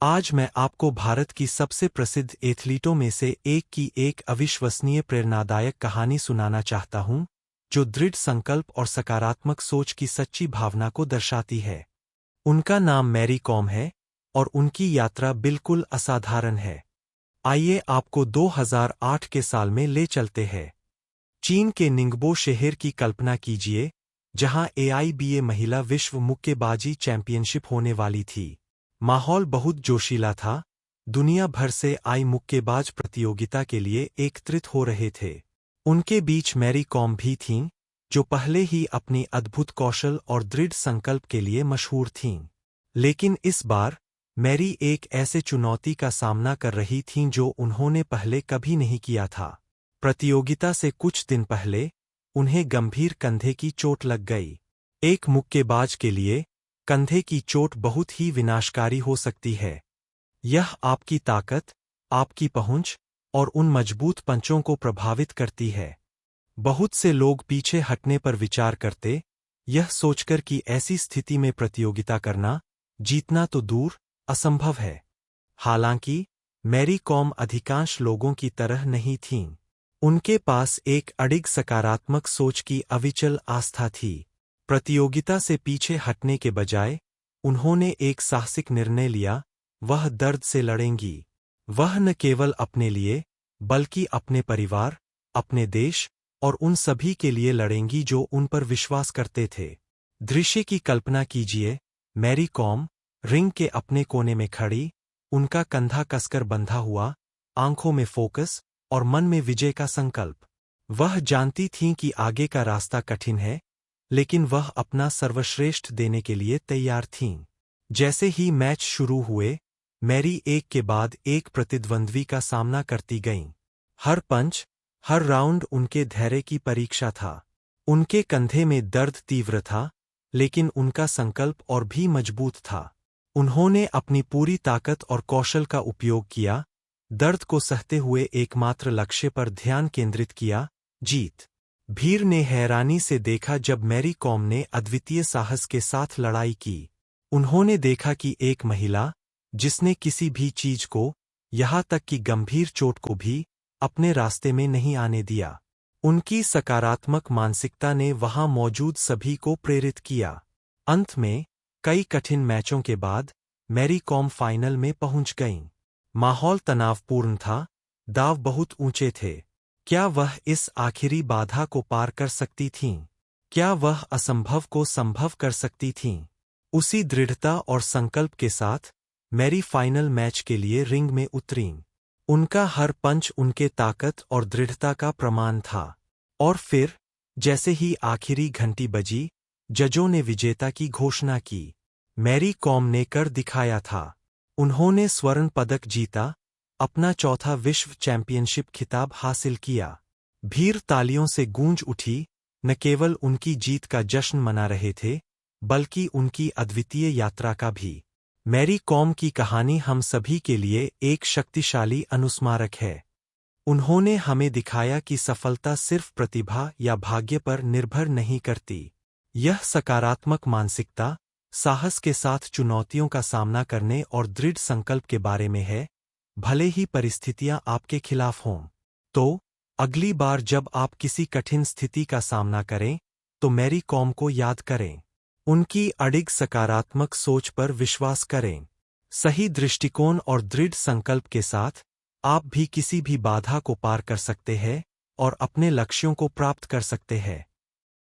आज मैं आपको भारत की सबसे प्रसिद्ध एथलीटों में से एक की एक अविश्वसनीय प्रेरणादायक कहानी सुनाना चाहता हूं, जो दृढ़ संकल्प और सकारात्मक सोच की सच्ची भावना को दर्शाती है। उनका नाम मैरी कॉम है और उनकी यात्रा बिल्कुल असाधारण है। आइए आपको 2008 के साल में ले चलते हैं। चीन के निंगबो शहर की कल्पना कीजिए, जहां AIBA महिला विश्व मुक्केबाजी चैंपियनशिप होने वाली थी। माहौल बहुत जोशीला था, दुनिया भर से आई मुक्केबाज प्रतियोगिता के लिए एकत्रित हो रहे थे। उनके बीच मैरी कॉम भी थीं, जो पहले ही अपनी अद्भुत कौशल और दृढ़ संकल्प के लिए मशहूर थीं। लेकिन इस बार मैरी एक ऐसे चुनौती का सामना कर रही थीं जो उन्होंने पहले कभी नहीं किया था। प्रतियोगिता से कुछ दिन पहले उन्हें गंभीर कंधे की चोट लग गई। एक मुक्केबाज के लिए कंधे की चोट बहुत ही विनाशकारी हो सकती है। यह आपकी ताकत, आपकी पहुंच और उन मजबूत पंचों को प्रभावित करती है। बहुत से लोग पीछे हटने पर विचार करते, यह सोचकर कि ऐसी स्थिति में प्रतियोगिता करना, जीतना तो दूर, असंभव है। हालांकि मैरी कॉम अधिकांश लोगों की तरह नहीं थीं। उनके पास एक अडिग सकारात्मक सोच की अविचल आस्था थी। प्रतियोगिता से पीछे हटने के बजाय उन्होंने एक साहसिक निर्णय लिया, वह दर्द से लड़ेंगी। वह न केवल अपने लिए, बल्कि अपने परिवार, अपने देश और उन सभी के लिए लड़ेंगी जो उन पर विश्वास करते थे। दृश्य की कल्पना कीजिए, मैरी कॉम रिंग के अपने कोने में खड़ी, उनका कंधा कसकर बंधा हुआ, आंखों में फोकस और मन में विजय का संकल्प। वह जानती थीं कि आगे का रास्ता कठिन है, लेकिन वह अपना सर्वश्रेष्ठ देने के लिए तैयार थीं। जैसे ही मैच शुरू हुए, मैरी एक के बाद एक प्रतिद्वंद्वी का सामना करती गईं। हर पंच, हर राउंड उनके धैर्य की परीक्षा था। उनके कंधे में दर्द तीव्र था, लेकिन उनका संकल्प और भी मजबूत था। उन्होंने अपनी पूरी ताकत और कौशल का उपयोग किया, दर्द को सहते हुए एकमात्र लक्ष्य पर ध्यान केंद्रित किया, जीत। भीड़ ने हैरानी से देखा जब मैरी कॉम ने अद्वितीय साहस के साथ लड़ाई की। उन्होंने देखा कि एक महिला, जिसने किसी भी चीज को, यहाँ तक कि गंभीर चोट को भी, अपने रास्ते में नहीं आने दिया। उनकी सकारात्मक मानसिकता ने वहां मौजूद सभी को प्रेरित किया। अंत में, कई कठिन मैचों के बाद, मैरी कॉम फाइनल में पहुंच गईं। माहौल तनावपूर्ण था, दाव बहुत ऊंचे थे। क्या वह इस आखिरी बाधा को पार कर सकती थीं? क्या वह असंभव को संभव कर सकती थीं? उसी दृढ़ता और संकल्प के साथ मैरी फाइनल मैच के लिए रिंग में उतरीं। उनका हर पंच उनके ताकत और दृढ़ता का प्रमाण था। और फिर, जैसे ही आखिरी घंटी बजी, जजों ने विजेता की घोषणा की। मैरी कॉम ने कर दिखाया था। उन्होंने स्वर्ण पदक जीता, अपना चौथा विश्व चैंपियनशिप खिताब हासिल किया। भीड़ तालियों से गूंज उठी, न केवल उनकी जीत का जश्न मना रहे थे, बल्कि उनकी अद्वितीय यात्रा का भी। मैरी कॉम की कहानी हम सभी के लिए एक शक्तिशाली अनुस्मारक है। उन्होंने हमें दिखाया कि सफलता सिर्फ प्रतिभा या भाग्य पर निर्भर नहीं करती। यह सकारात्मक मानसिकता, साहस के साथ चुनौतियों का सामना करने और दृढ़ संकल्प के बारे में है, भले ही परिस्थितियां आपके खिलाफ हों। तो, अगली बार जब आप किसी कठिन स्थिति का सामना करें, तो मैरी कॉम को याद करें। उनकी अडिग सकारात्मक सोच पर विश्वास करें। सही दृष्टिकोण और दृढ़ संकल्प के साथ, आप भी किसी भी बाधा को पार कर सकते हैं और अपने लक्ष्यों को प्राप्त कर सकते हैं।